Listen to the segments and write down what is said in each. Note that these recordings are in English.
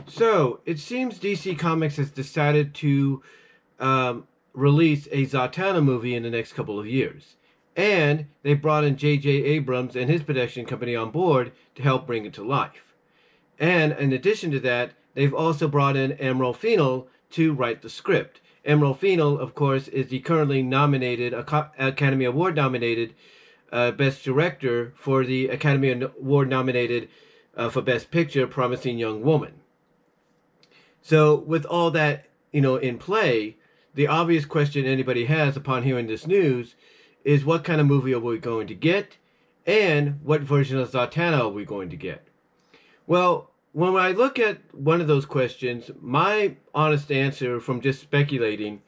So, it seems DC Comics has decided to release a Zatanna movie in the next couple of years. And they brought in J.J. Abrams and his production company on board to help bring it to life. And in addition to that, they've also brought in Emerald Fennell to write the script. Emerald Fennell, of course, is the currently nominated, Academy Award nominated Best Director for the Academy Award nominated for Best Picture, Promising Young Woman. So, with all that, in play, the obvious question anybody has upon hearing this news is what kind of movie are we going to get, and what version of Zatanna are we going to get? Well, when I look at one of those questions, my honest answer from just speculating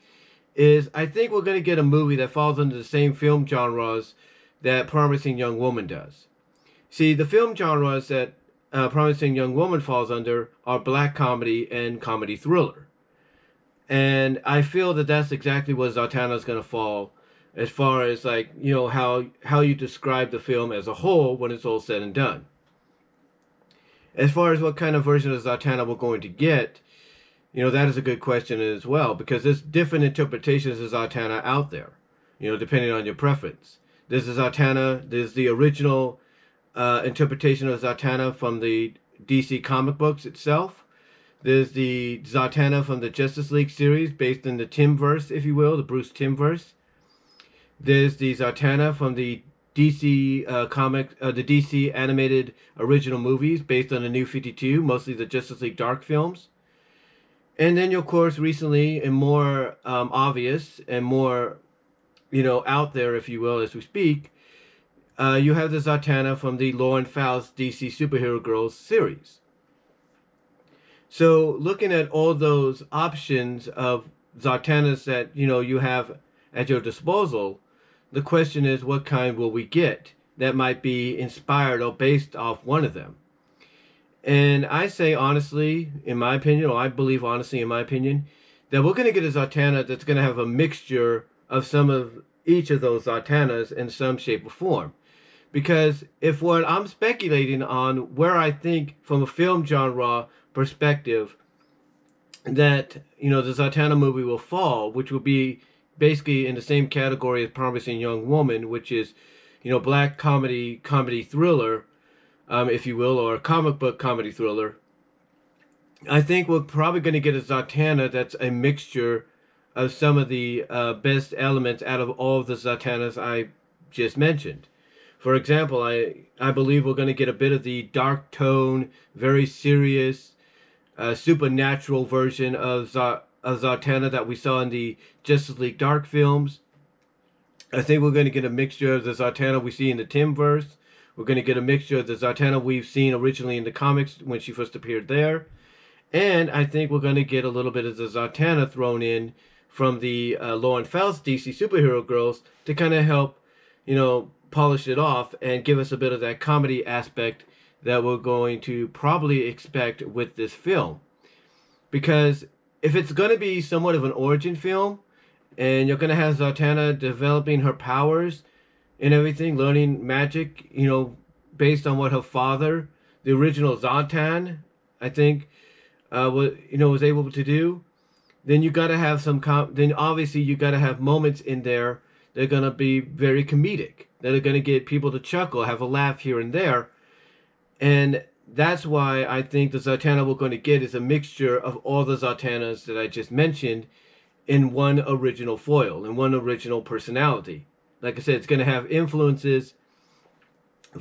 is I think we're going to get a movie that falls under the same film genres that Promising Young Woman does. See, the film genres that Promising Young Woman falls under are black comedy and comedy thriller. And I feel that that's exactly what Zatanna is going to fall as far as like, how you describe the film as a whole when it's all said and done. As far as what kind of version of Zatanna we're going to get, that is a good question as well, because there's different interpretations of Zatanna out there, depending on your preference. There's the Zatanna, there's the original interpretation of Zatanna from the DC comic books itself. There's the Zatanna from the Justice League series based in the Timverse, if you will, the Bruce Timverse. There's the Zatanna from the DC the DC animated original movies based on the New 52, mostly the Justice League Dark films. And then, of course, recently and more obvious and more, out there, if you will, as we speak, you have the Zatanna from the Lauren Faust DC Superhero Girls series. So, looking at all those options of Zatannas that, you have at your disposal, the question is what kind will we get that might be inspired or based off one of them? And I say honestly, in my opinion, or I believe honestly in my opinion, that we're going to get a Zatanna that's going to have a mixture of some of each of those Zatannas in some shape or form. Because if what I'm speculating on where I think from a film genre perspective that, the Zatanna movie will fall, which will be basically in the same category as Promising Young Woman, which is, black comedy thriller, if you will, or a comic book comedy thriller. I think we're probably going to get a Zatanna that's a mixture of some of the best elements out of all of the Zatannas I just mentioned. For example, I believe we're going to get a bit of the dark tone, very serious, supernatural version of Zatanna that we saw in the Justice League Dark films. I think we're going to get a mixture of the Zatanna we see in the Timverse. We're going to get a mixture of the Zatanna we've seen originally in the comics when she first appeared there. And I think we're going to get a little bit of the Zatanna thrown in from the Lauren Faust DC Superhero Girls to kind of help, polish it off and give us a bit of that comedy aspect that we're going to probably expect with this film. Because if it's going to be somewhat of an origin film, and you're going to have Zatanna developing her powers and everything, learning magic, based on what her father, the original Zatan, I think, was able to do. Then you got to have then obviously you got to have moments in there that are going to be very comedic, that are going to get people to chuckle, have a laugh here and there. And that's why I think the Zatanna we're going to get is a mixture of all the Zatannas that I just mentioned in one original foil, in one original personality. Like I said, it's going to have influences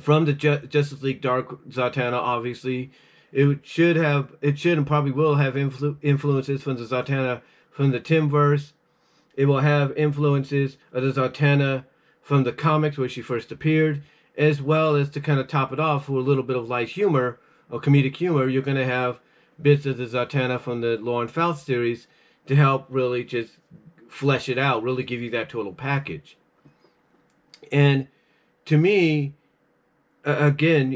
from the Justice League Dark Zatanna, obviously. It should and probably will have influences from the Zatanna from the Timverse. It will have influences of the Zatanna from the comics where she first appeared, as well as to kind of top it off with a little bit of light humor or comedic humor. You're going to have bits of the Zatanna from the Lauren Faust series to help really just flesh it out, really give you that total package. And to me, again,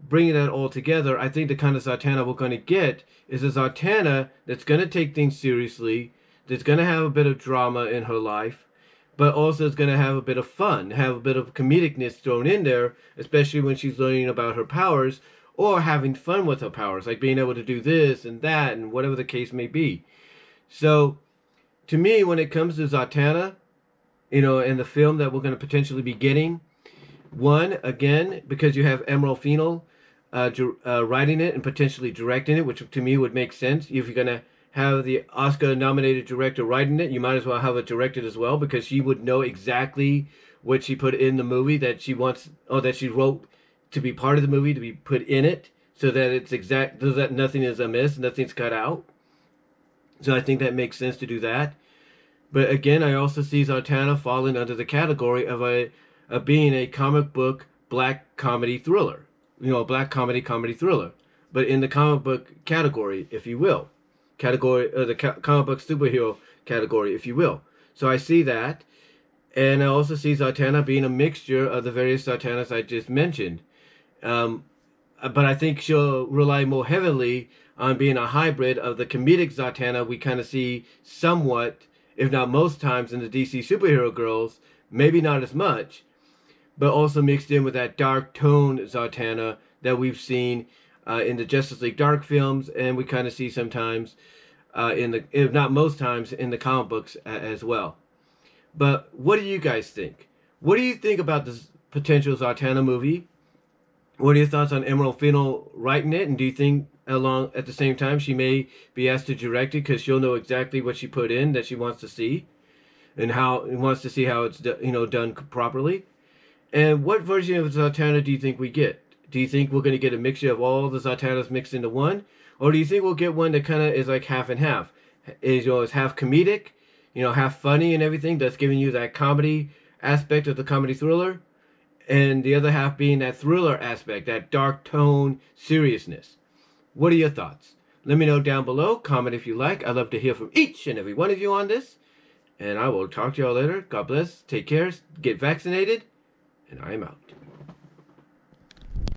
bringing that all together, I think the kind of Zatanna we're going to get is a Zatanna that's going to take things seriously, that's going to have a bit of drama in her life, but also is going to have a bit of fun, have a bit of comedicness thrown in there, especially when she's learning about her powers, or having fun with her powers, like being able to do this and that and whatever the case may be. So to me, when it comes to Zatanna, in the film that we're going to potentially be getting, one, again, because you have Emerald Fennell writing it and potentially directing it, which to me would make sense. If you're going to have the Oscar-nominated director writing it, you might as well have it directed as well, because she would know exactly what she put in the movie that she wants, or that she wrote to be part of the movie, to be put in it, so that it's exact, so that nothing is amiss, nothing's cut out. So I think that makes sense to do that. But again, I also see Zatanna falling under the category of being a comic book black comedy thriller. A black comedy thriller. But in the comic book category, if you will. Comic book superhero category, if you will. So I see that. And I also see Zatanna being a mixture of the various Zatannas I just mentioned. But I think she'll rely more heavily on being a hybrid of the comedic Zatanna we kind of see somewhat, if not most times, in the DC superhero girls. Maybe not as much, but also mixed in with that dark tone Zatanna that we've seen in the Justice League Dark films, and we kind of see sometimes, if not most times, in the comic books as well. But what do you guys think? What do you think about this potential Zatanna movie? What are your thoughts on Emerald Fennell writing it? And do you think along at the same time she may be asked to direct it, because she'll know exactly what she put in that she wants to see, and wants to see how it's done properly? And what version of Zatanna do you think we get? Do you think we're going to get a mixture of all the Zatannas mixed into one, or do you think we'll get one that kind of is like half and half? Is half comedic, half funny and everything, that's giving you that comedy aspect of the comedy thriller, and the other half being that thriller aspect, that dark tone seriousness? What are your thoughts? Let me know down below. Comment if you like. I'd love to hear from each and every one of you on this. And I will talk to y'all later. God bless. Take care. Get vaccinated. And I am out.